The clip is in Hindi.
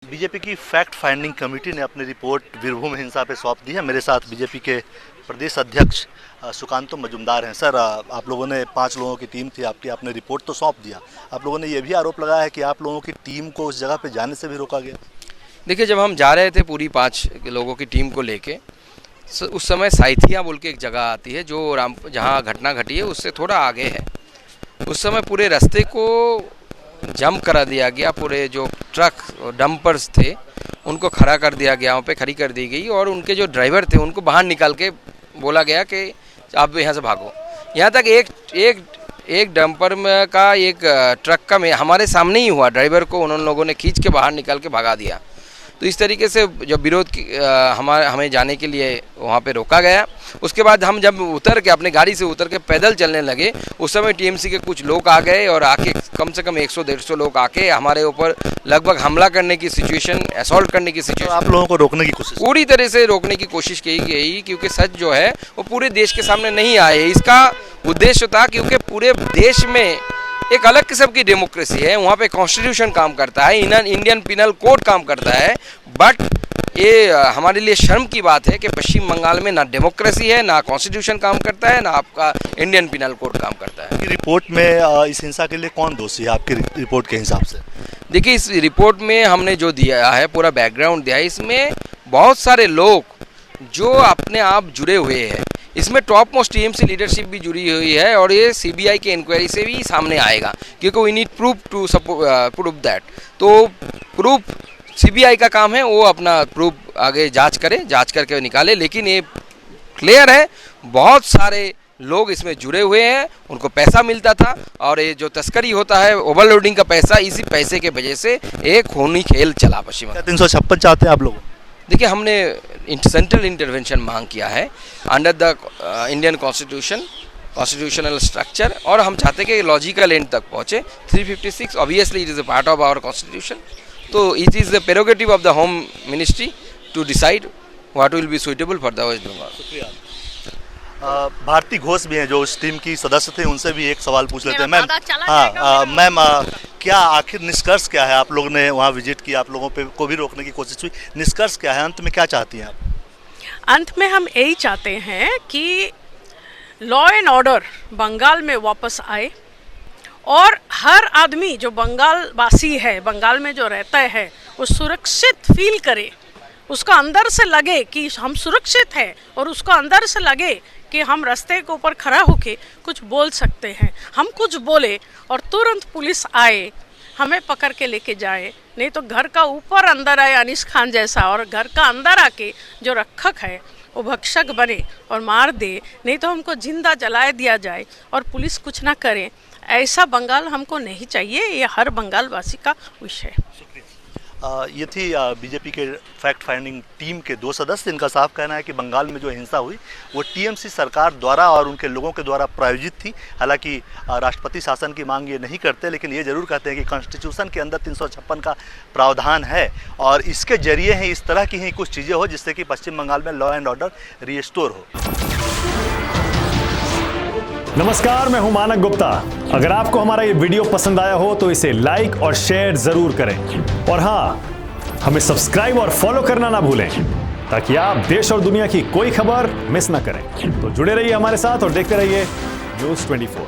बीजेपी की फैक्ट फाइंडिंग कमेटी ने अपनी रिपोर्ट वीरभूम हिंसा पे सौंप दी है। मेरे साथ बीजेपी के प्रदेश अध्यक्ष सुकांतो मजुमदार हैं। सर, आप लोगों ने 5 लोगों की टीम थी आपकी, आपने रिपोर्ट तो सौंप दिया। आप लोगों ने ये भी आरोप लगाया है कि आप लोगों की टीम को उस जगह पे जाने से भी रोका गया। देखिए, जब हम जा रहे थे पूरी 5 लोगों की टीम को लेके, उस समय साइथिया बोल के एक जगह आती है जो जहाँ घटना घटी है उससे थोड़ा आगे है। उस समय पूरे रास्ते को जंप करा दिया गया, पूरे जो ट्रक और डंपर्स थे उनको खड़ा कर दिया गया, वहाँ पे खड़ी कर दी गई और उनके जो ड्राइवर थे उनको बाहर निकाल के बोला गया कि आप यहाँ से भागो। यहाँ तक एक डंपर में का एक ट्रक का में हमारे सामने ही हुआ, ड्राइवर को उन लोगों ने खींच के बाहर निकाल के भगा दिया। तो इस तरीके से जब विरोध हमें जाने के लिए वहाँ पे रोका गया, उसके बाद हम जब उतर के अपने गाड़ी से उतर के पैदल चलने लगे, उस समय टीएमसी के कुछ लोग आ गए और आके कम से कम 100-150 लोग आके हमारे ऊपर लगभग हमला करने की सिचुएशन, असॉल्ट करने की सिचुएशन, आप लोगों को रोकने की कोशिश, पूरी तरह से रोकने की कोशिश की गई, क्योंकि सच जो है वो पूरे देश के सामने नहीं आए। इसका उद्देश्य था क्योंकि पूरे देश में एक अलग किस्म की डेमोक्रेसी है, वहाँ पे कॉन्स्टिट्यूशन काम करता है, इंडियन पिनल कोड काम करता है, बट ये हमारे लिए शर्म की बात है कि पश्चिम बंगाल में ना डेमोक्रेसी है, ना कॉन्स्टिट्यूशन काम करता है, ना आपका इंडियन पिनल कोड काम करता है। रिपोर्ट में इस हिंसा के लिए कौन दोषी है आपकी रिपोर्ट के हिसाब से? देखिए, इस रिपोर्ट में हमने जो दिया है, पूरा बैकग्राउंड दिया है, इसमें बहुत सारे लोग जो अपने आप जुड़े हुए हैं, इसमें टॉप मोस्ट टीएमसी लीडरशिप भी जुड़ी हुई है और ये सीबीआई के इंक्वायरी से भी सामने आएगा, क्योंकि we need proof to proof that. तो प्रूफ सीबीआई का काम है, वो अपना प्रूफ आगे जांच करे, जांच करके निकाले। लेकिन ये क्लियर है, बहुत सारे लोग इसमें जुड़े हुए हैं, उनको पैसा मिलता था और ये जो तस्करी होता है, ओवरलोडिंग का पैसा, इसी पैसे के वजह से एक खूनी खेल चला पश्चिम। 356 चाहते हैं आप लोग? देखिए, हमने सेंट्रल इंटरवेंशन मांग किया है under the Indian constitutional structure, और हम चाहते हैं कि लॉजिकल एंड तक पहुँचे। 356 obviously it is a part of our constitution, तो it is the prerogative of the home ministry to decide what will be suitable for the West Bengal. Bharati Ghosh भी हैं जो उस टीम की सदस्य थे, उनसे भी एक सवाल पूछ लेते हैं। मैम, हाँ मैम, क्या आखिर निष्कर्ष क्या है? आप लोग ने वहाँ विजिट किया, आप लोगों पे को भी रोकने की कोशिश हुई, निष्कर्ष क्या है? अंत में क्या चाहती हैं आप? अंत में हम यही चाहते हैं कि लॉ एंड ऑर्डर बंगाल में वापस आए और हर आदमी जो बंगाल वासी है, बंगाल में जो रहता है, वो सुरक्षित फील करे, उसको अंदर से लगे कि हम सुरक्षित हैं और उसको अंदर से लगे कि हम रास्ते के ऊपर खड़ा होके कुछ बोल सकते हैं। हम कुछ बोले और तुरंत पुलिस आए, हमें पकड़ के लेके जाए, नहीं तो घर का ऊपर अंदर आए अनीस खान जैसा, और घर का अंदर आके जो रक्षक है वो भक्षक बने और मार दे, नहीं तो हमको जिंदा जलाए दिया जाए और पुलिस कुछ ना करे। ऐसा बंगाल हमको नहीं चाहिए, ये हर बंगाल वासी का विषय है। ये थी बीजेपी के फैक्ट फाइंडिंग टीम के 2 सदस्य। इनका साफ कहना है कि बंगाल में जो हिंसा हुई वो टीएमसी सरकार द्वारा और उनके लोगों के द्वारा प्रायोजित थी। हालांकि राष्ट्रपति शासन की मांग ये नहीं करते, लेकिन ये जरूर कहते हैं कि कॉन्स्टिट्यूशन के अंदर 356 का प्रावधान है और इसके जरिए ही इस तरह की ही कुछ चीज़ें हो जिससे कि पश्चिम बंगाल में लॉ एंड ऑर्डर रीस्टोर हो। नमस्कार, मैं हूं मानक गुप्ता। अगर आपको हमारा ये वीडियो पसंद आया हो तो इसे लाइक और शेयर जरूर करें, और हाँ, हमें सब्सक्राइब और फॉलो करना ना भूलें ताकि आप देश और दुनिया की कोई खबर मिस ना करें। तो जुड़े रहिए हमारे साथ और देखते रहिए न्यूज़ 24।